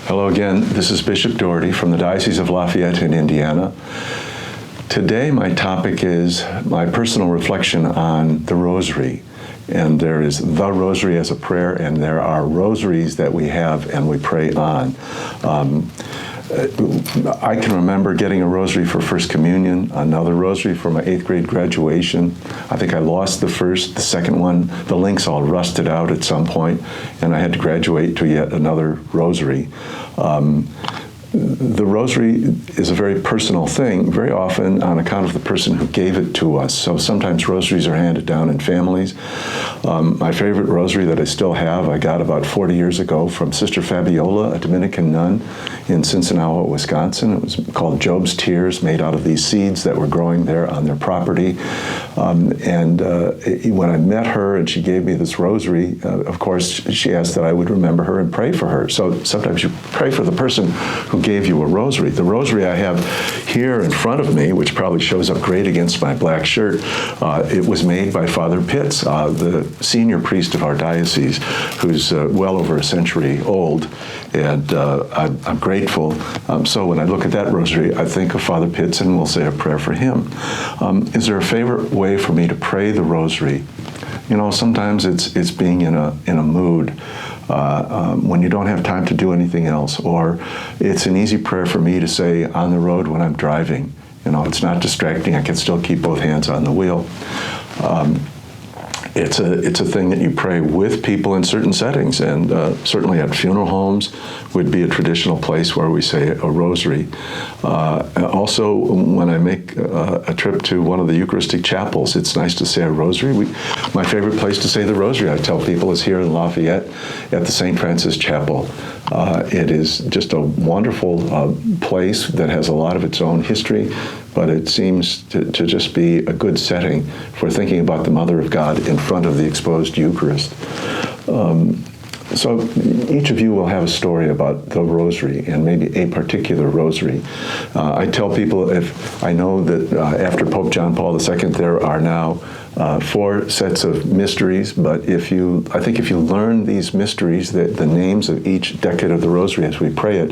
Hello again, this is Bishop Doherty from the Diocese of Lafayette-in-Indiana. Today my topic is my personal reflection on the Rosary. And there is the Rosary as a prayer, and there are rosaries that we have and we pray on. I can remember getting a rosary for First Communion, another rosary for my 8th grade graduation. I think I lost the first, the second one, the links all rusted out at some point, and I had to graduate to yet another rosary. The rosary is a very personal thing, very often on account of the person who gave it to us. So sometimes rosaries are handed down in families. My favorite rosary that I still have, I got about 40 years ago from Sister Fabiola, a Dominican nun in Cincinnati, Wisconsin. It was called Job's Tears, made out of these seeds that were growing there on their property. When I met her and she gave me this rosary, of course, she asked that I would remember her and pray for her. So sometimes you pray for the person who gave you a rosary. The rosary I have here in front of me, which probably shows up great against my black shirt, it was made by Father Pitts, the senior priest of our diocese, who's well over a century old, and I'm grateful. So when I look at that rosary, I think of Father Pitts and we'll say a prayer for him. Is there a favorite way for me to pray the rosary? You know, sometimes it's being in a mood when you don't have time to do anything else, or it's an easy prayer for me to say on the road when I'm driving. You know, it's not distracting. I can still keep both hands on the wheel. It's a thing that you pray with people in certain settings, and certainly at funeral homes would be a traditional place where we say a rosary. Also, when I make a trip to one of the Eucharistic chapels, it's nice to say a rosary. My favorite place to say the rosary, I tell people, is here in Lafayette at the St. Francis Chapel. It is just a wonderful place that has a lot of its own history, but it seems to just be a good setting for thinking about the Mother of God in front of the exposed Eucharist. So each of you will have a story about the rosary, and maybe a particular rosary. I tell people, if I know that after Pope John Paul II, there are now 4 sets of mysteries, but I think if you learn these mysteries, the names of each decade of the rosary as we pray it,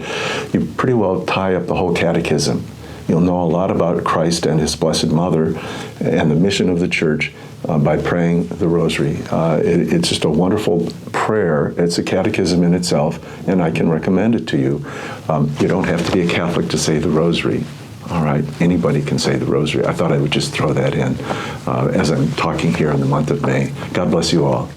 you pretty well tie up the whole catechism. You'll know a lot about Christ and His Blessed Mother and the mission of the Church by praying the rosary. It's just a wonderful prayer. It's a catechism in itself, and I can recommend it to you. You don't have to be a Catholic to say the rosary. All right, anybody can say the rosary. I thought I would just throw that in as I'm talking here in the month of May. God bless you all.